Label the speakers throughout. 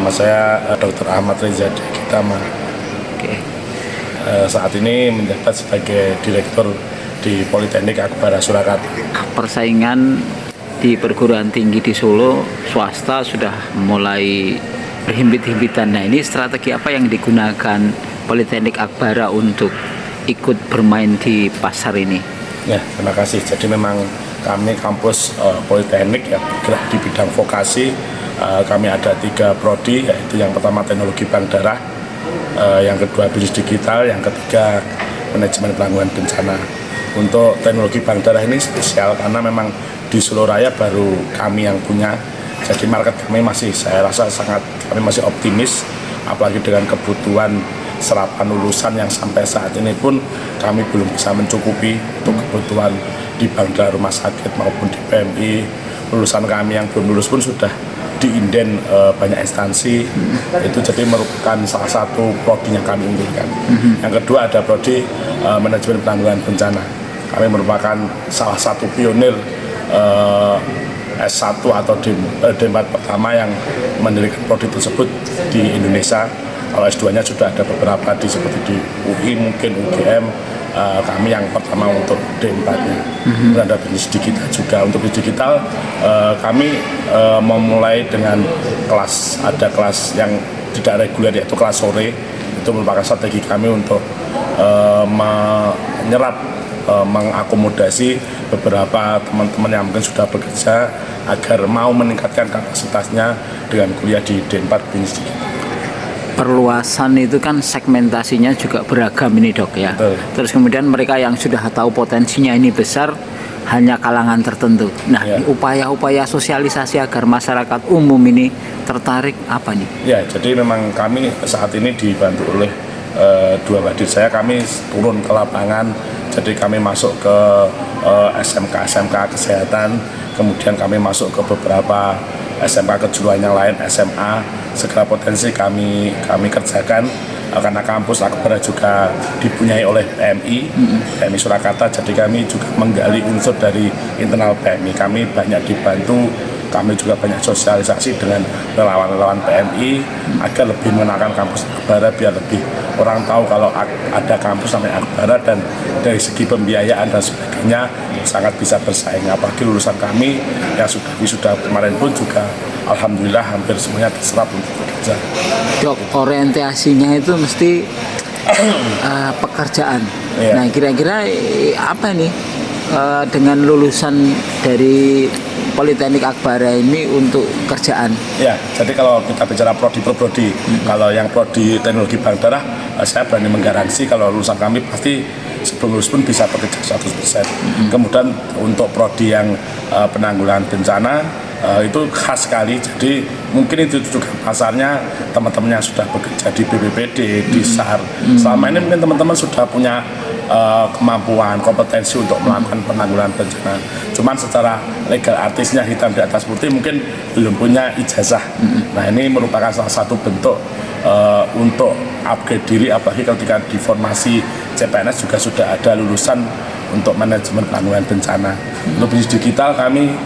Speaker 1: Nama saya Dr. Ahmad Reza Degitama.
Speaker 2: Oke.
Speaker 1: Saat ini menjabat sebagai direktur di Politeknik Akbara Surakarta.
Speaker 2: Persaingan di perguruan tinggi di Solo swasta sudah mulai berhimpit-himpitan. Nah, ini strategi apa yang digunakan Politeknik Akbara untuk ikut bermain di pasar ini?
Speaker 1: Ya, terima kasih. Jadi memang kami kampus Politeknik ya bergerak di bidang vokasi. Kami ada 3 prodi, yaitu yang pertama teknologi bank darah, yang kedua bisnis digital, yang ketiga manajemen penanggulangan bencana. Untuk teknologi bank darah ini spesial karena memang di Solo Raya baru kami yang punya. Jadi market kami masih, saya rasa kami masih optimis, apalagi dengan kebutuhan serapan lulusan yang sampai saat ini pun kami belum bisa mencukupi untuk kebutuhan di bank darah rumah sakit maupun di PMI. Lulusan kami yang belum lulus pun sudah diinden banyak instansi. Itu jadi merupakan salah satu prodi yang kami unggulkan. Yang kedua ada prodi manajemen penanggulangan bencana. Kami merupakan salah satu pionir S1 atau D4 pertama yang mendirikan prodi tersebut di Indonesia. Kalau S2-nya sudah ada beberapa seperti di UI, mungkin UGM. Kami yang pertama untuk D4-nya. Ada bisnis digital juga. Untuk bisnis digital kami memulai dengan ada kelas yang tidak reguler, yaitu kelas sore. Itu merupakan strategi kami untuk mengakomodasi beberapa teman-teman yang mungkin sudah bekerja agar mau meningkatkan kapasitasnya dengan kuliah di D4 bisnis digital.
Speaker 2: Perluasan itu kan segmentasinya juga beragam ini, Dok, ya.
Speaker 1: Betul.
Speaker 2: Terus kemudian mereka yang sudah tahu potensinya ini besar hanya kalangan tertentu. Nah,
Speaker 1: Ya.
Speaker 2: upaya-upaya sosialisasi agar masyarakat umum ini tertarik apa nih?
Speaker 1: Ya, jadi memang kami saat ini dibantu oleh 2 badir saya, kami turun ke lapangan. Jadi kami masuk ke SMK kesehatan, kemudian kami masuk ke beberapa SMK kejuruan yang lain, SMA. Segala potensi kami kerjakan karena kampus Akbara juga dipunyai oleh PMI Surakarta. Jadi kami juga menggali unsur dari internal PMI. Kami banyak dibantu, kami juga banyak sosialisasi dengan relawan-relawan PMI agar lebih mengenalkan kampus Akbara, biar lebih orang tahu kalau ada kampus namanya Akbara, dan dari segi pembiayaan dan sebagainya sangat bisa bersaing. Apalagi lulusan kami yang sudah kemarin pun juga alhamdulillah hampir semuanya terserap untuk bekerja.
Speaker 2: Dok, orientasinya itu mesti pekerjaan.
Speaker 1: Iya.
Speaker 2: Nah, kira-kira apa nih dengan lulusan dari Politeknik Akbara ini untuk kerjaan?
Speaker 1: Ya, jadi kalau kita bicara prodi per prodi, kalau yang prodi teknologi bank darah, saya berani menggaransi kalau lulusan kami pasti sebelum lulus pun bisa bekerja 100%. Kemudian untuk prodi yang penanggulangan bencana, itu khas sekali, jadi mungkin itu juga pasarnya teman-teman yang sudah bekerja di BPBD, di SAR. Selama ini mungkin teman-teman sudah punya kemampuan, kompetensi untuk melakukan penanggulangan bencana. Cuman secara legal artisnya hitam di atas putih mungkin belum punya ijazah. Nah, ini merupakan salah satu bentuk untuk upgrade diri, apalagi ketika di formasi CPNS juga sudah ada lulusan untuk manajemen penanggulangan bencana. Untuk bisnis digital kami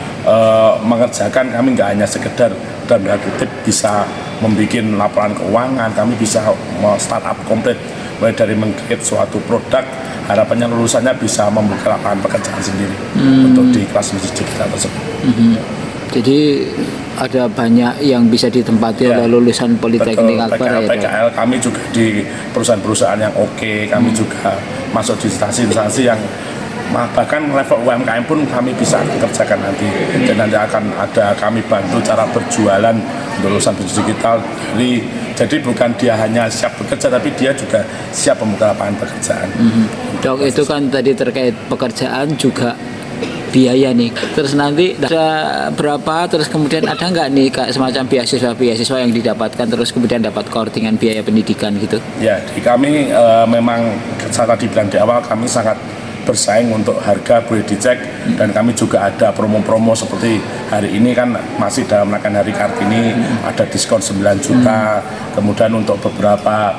Speaker 1: mengerjakan, kami nggak hanya sekedar dalam tanda kutip bisa membuat laporan keuangan, kami bisa startup komplit mulai dari meng-create suatu produk. Harapannya lulusannya bisa membuka lapangan pekerjaan sendiri untuk di kelas bisnis digital tersebut.
Speaker 2: Jadi ada banyak yang bisa ditempati oleh lulusan Politeknik Akbara ya,
Speaker 1: PKL kami juga di perusahaan-perusahaan yang oke, kami juga masuk di instansi-instansi yang bahkan level UMKM pun kami bisa kerjakan nanti. Dan nanti akan ada kami bantu cara berjualan untuk lulusan bisnis digital. Jadi bukan dia hanya siap bekerja, tapi dia juga siap membuka lapangan pekerjaan.
Speaker 2: Dok, itu kan tadi terkait pekerjaan juga biaya nih. Terus nanti ada berapa, terus kemudian ada nggak nih kayak semacam beasiswa yang didapatkan, terus kemudian dapat courtingan biaya pendidikan gitu?
Speaker 1: Ya, di kami memang saat tadi bilang di awal kami sangat bersaing untuk harga, boleh dicek, dan kami juga ada promo-promo seperti hari ini kan masih dalam rangkaian Hari Kartini, ada diskon 9 juta. Kemudian untuk beberapa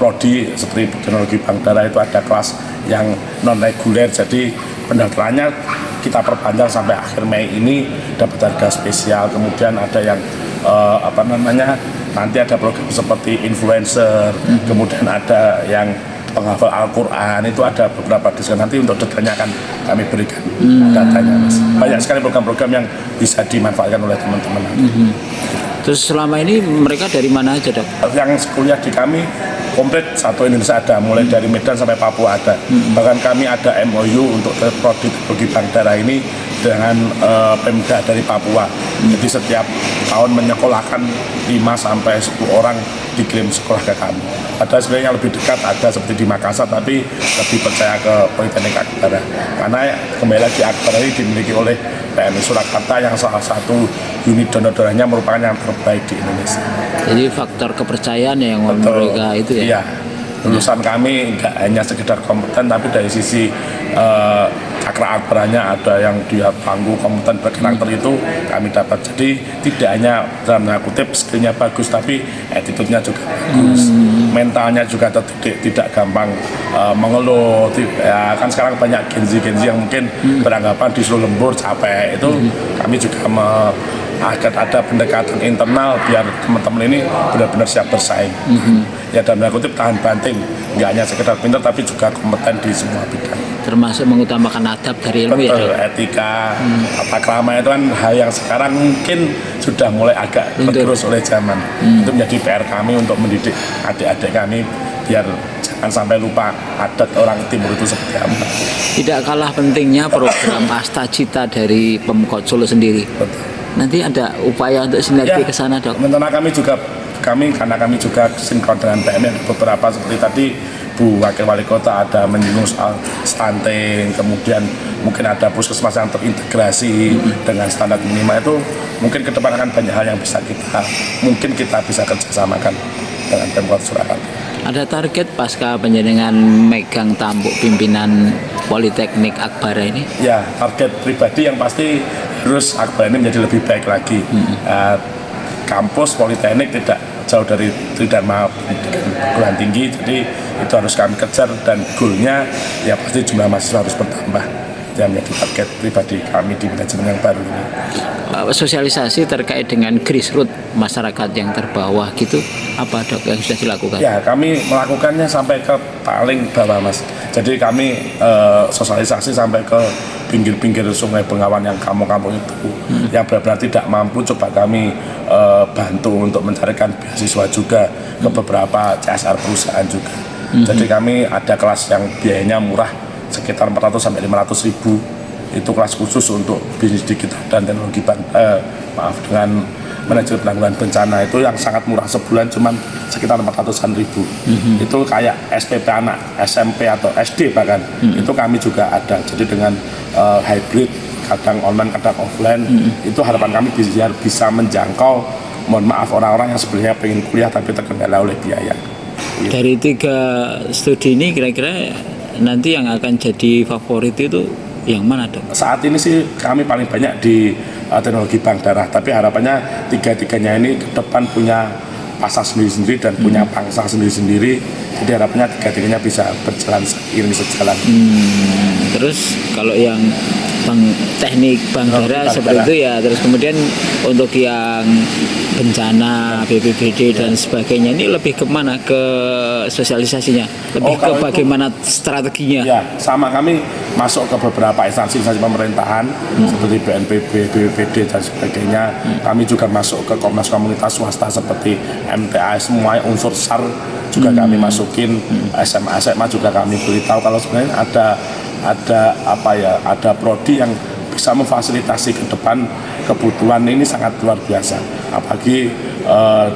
Speaker 1: prodi seperti teknologi bank darah itu ada kelas yang non reguler, jadi pendaftarannya kita perpanjang sampai akhir Mei ini dapat harga spesial. Kemudian ada yang nanti ada program seperti influencer, kemudian ada yang penghafal Al-Quran, itu ada beberapa diskon. Nanti untuk detailnya akan kami berikan datanya, Mas. Banyak sekali program-program yang bisa dimanfaatkan oleh teman-teman.
Speaker 2: Terus selama ini mereka dari mana aja, Dok?
Speaker 1: Yang kuliah di kami komplit satu Indonesia ada, mulai dari Medan sampai Papua ada. Bahkan kami ada MOU untuk prodi teknologi bank darah ini dengan Pemda dari Papua. Jadi setiap tahun menyekolahkan 5 sampai 10 orang dikirim sekolah ke kami. Ada sebenarnya yang lebih dekat, ada seperti di Makassar, tapi lebih percaya ke Politeknik Akbara. Karena kembali lagi Akbara ini dimiliki oleh PMI Surakarta yang salah satu unit donor darahnya merupakan yang terbaik di Indonesia.
Speaker 2: Jadi faktor kepercayaan yang mereka itu ya?
Speaker 1: Iya. Lulusan kami nggak hanya sekedar kompeten, tapi dari sisi cakra akbaranya ada yang dia tangguh, kompeten, berkarakter itu kami dapat. Jadi tidak hanya dalam tanda kutip skillnya bagus, tapi attitude-nya juga bagus, mentalnya juga terdidik, tidak gampang mengeluh. Ya, kan sekarang banyak genzi yang mungkin beranggapan disuruh lembur capek, itu kami juga agar ada pendekatan internal biar teman-teman ini benar-benar siap bersaing. Ya dalam tanda kutip tahan banting, nggak hanya sekedar pintar tapi juga kompeten di semua bidang.
Speaker 2: Termasuk mengutamakan adab dari ilmu.
Speaker 1: Betul,
Speaker 2: ya,
Speaker 1: etika, tata krama itu kan hal yang sekarang mungkin sudah mulai agak tergerus oleh zaman. Itu menjadi PR kami untuk mendidik adik-adik kami biar jangan sampai lupa adat orang timur itu seperti apa.
Speaker 2: Tidak kalah pentingnya program Asta Cita dari Pemkot Solo sendiri.
Speaker 1: Betul.
Speaker 2: Nanti ada upaya untuk sinergi ke sana, Dok?
Speaker 1: Karena kami juga sinkron dengan PMI, beberapa seperti tadi Bu Wakil Wali Kota ada menyinggung soal stunting, kemudian mungkin ada puskesmas yang terintegrasi dengan standar minimal. Itu mungkin ke depan akan banyak hal yang bisa kita bisa kerjasamakan dengan Pemkot Surakarta.
Speaker 2: Ada target pasca penjaringan megang tampuk pimpinan Politeknik Akbara ini?
Speaker 1: Ya, target pribadi yang pasti terus Akbara ini menjadi lebih baik lagi. Kampus Politeknik tidak jauh dari Tridharma Pendidikan Perguruan Tinggi, jadi itu harus kami kejar dan goalnya ya pasti jumlah mahasiswa harus bertambah. Yang menjadi target pribadi kami di manajemen yang baru ini.
Speaker 2: Sosialisasi terkait dengan grassroots masyarakat yang terbawah gitu, apa, Dok, yang sudah dilakukan?
Speaker 1: Ya, kami melakukannya sampai ke paling bawah, Mas. Jadi kami sosialisasi sampai ke pinggir-pinggir Sungai Bengawan yang kampung-kampung itu yang benar-benar tidak mampu, coba kami bantu untuk mencarikan beasiswa juga ke beberapa CSR perusahaan juga. Jadi kami ada kelas yang biayanya murah sekitar 400 sampai 500 ribu, itu kelas khusus untuk bisnis digital dan teknologi dengan manajemen penanggulangan bencana, itu yang sangat murah, sebulan cuma sekitar 400-an ribu. Itu kayak SPP anak SMP atau SD bahkan itu kami juga ada. Jadi dengan hybrid, kadang online kadang offline, itu harapan kami biar bisa menjangkau, mohon maaf, orang-orang yang sebenarnya pengen kuliah tapi terkendala oleh biaya.
Speaker 2: Dari 3 studi ini kira-kira nanti yang akan jadi favorit itu yang mana, Dok?
Speaker 1: Saat ini sih kami paling banyak di teknologi bank darah, tapi harapannya tiga-tiganya ini ke depan punya pasar sendiri-sendiri dan punya pangsa sendiri-sendiri. Jadi harapannya tiga-tiganya bisa berjalan seiring sejalan.
Speaker 2: Terus kalau yang teknik bank darah seperti itu ya, terus kemudian untuk yang bencana, BPBD dan sebagainya ini lebih kemana ke sosialisasinya? Lebih ke bagaimana strateginya?
Speaker 1: Ya, sama kami masuk ke beberapa instansi pemerintahan seperti BNPB, BPBD dan sebagainya. Kami juga masuk ke komunitas swasta seperti MTA, semua unsur SAR juga kami masukin, SMA juga kami beritahu kalau sebenarnya ada prodi yang bisa memfasilitasi ke depan kebutuhan ini sangat luar biasa. Apalagi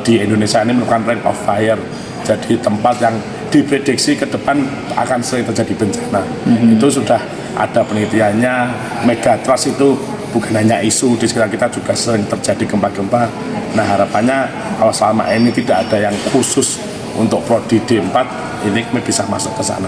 Speaker 1: di Indonesia ini merupakan ring of fire, jadi tempat yang diprediksi ke depan akan sering terjadi bencana. Itu sudah ada penelitiannya. Megatrust itu bukan hanya isu, di sekitar kita juga sering terjadi gempa-gempa. Nah harapannya kalau selama ini tidak ada yang khusus untuk prodi D4, ini bisa masuk ke sana.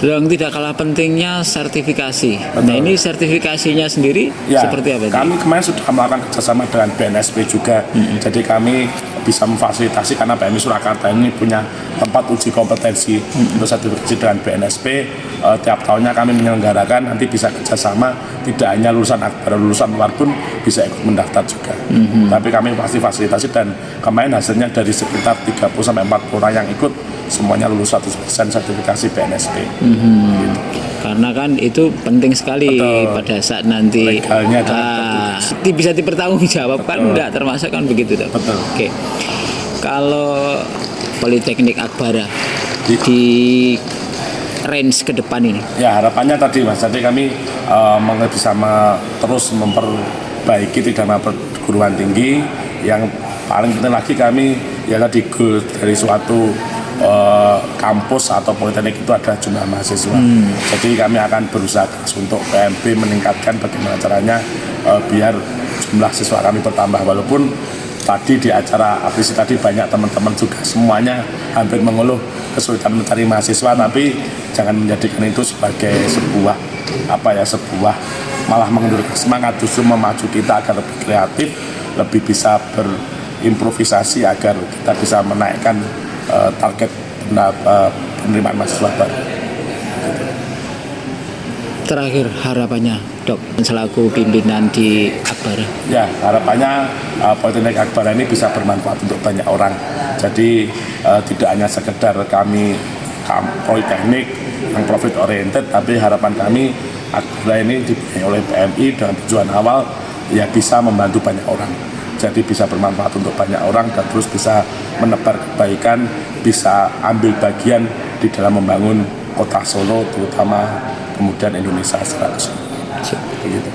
Speaker 2: Dan tidak kalah pentingnya sertifikasi. Betul. Nah ini sertifikasinya sendiri
Speaker 1: ya,
Speaker 2: seperti apa?
Speaker 1: Kami kemarin sudah melakukan kerjasama dengan BNSP juga. Jadi kami bisa memfasilitasi karena PMI Surakarta ini punya tempat uji kompetensi untuk sertifikasi dengan BNSP. Tiap tahunnya kami menyelenggarakan, nanti bisa kerjasama, tidak hanya lulusan Akbar, lulusan luar pun bisa ikut mendaftar juga. Tapi kami pasti fasilitasi, dan kemarin hasilnya dari sekitar 30-40 orang yang ikut, semuanya lulus 100% sertifikasi BNSP. Gitu.
Speaker 2: Karena kan itu penting sekali.
Speaker 1: Betul.
Speaker 2: Pada saat nanti
Speaker 1: Legalnya
Speaker 2: bisa dipertanggungjawabkan, enggak termasuk kan begitu toh.
Speaker 1: Betul.
Speaker 2: Oke. Kalau Politeknik Akbara di range ke depan ini,
Speaker 1: Ya harapannya tadi Mas, jadi kami bisa terus memperbaiki tidak perguruan tinggi. Yang paling penting lagi kami ya tadi goal dari suatu kampus atau politeknik itu adalah jumlah mahasiswa. Jadi kami akan berusaha untuk PMB meningkatkan bagaimana caranya biar jumlah siswa kami bertambah, walaupun tadi di acara apresiasi tadi banyak teman-teman juga semuanya hampir mengeluh kesulitan mencari mahasiswa, tapi jangan menjadikan itu sebagai sebuah sebuah malah mengendurkan semangat, justru memacu kita agar lebih kreatif, lebih bisa berimprovisasi agar kita bisa menaikkan target penerimaan mahasiswa baru.
Speaker 2: terakhir harapannya Dok selaku pimpinan di Akbara.
Speaker 1: Ya harapannya Politeknik Akbara ini bisa bermanfaat untuk banyak orang. Jadi tidak hanya sekedar kami politeknik yang profit oriented, tapi harapan kami Akbara ini dibiayai oleh PMI dengan tujuan awal ya bisa membantu banyak orang. Jadi bisa bermanfaat untuk banyak orang dan terus bisa menebar kebaikan, bisa ambil bagian di dalam membangun kota Solo, terutama kemudian Indonesia secara keseluruhan. Begitu.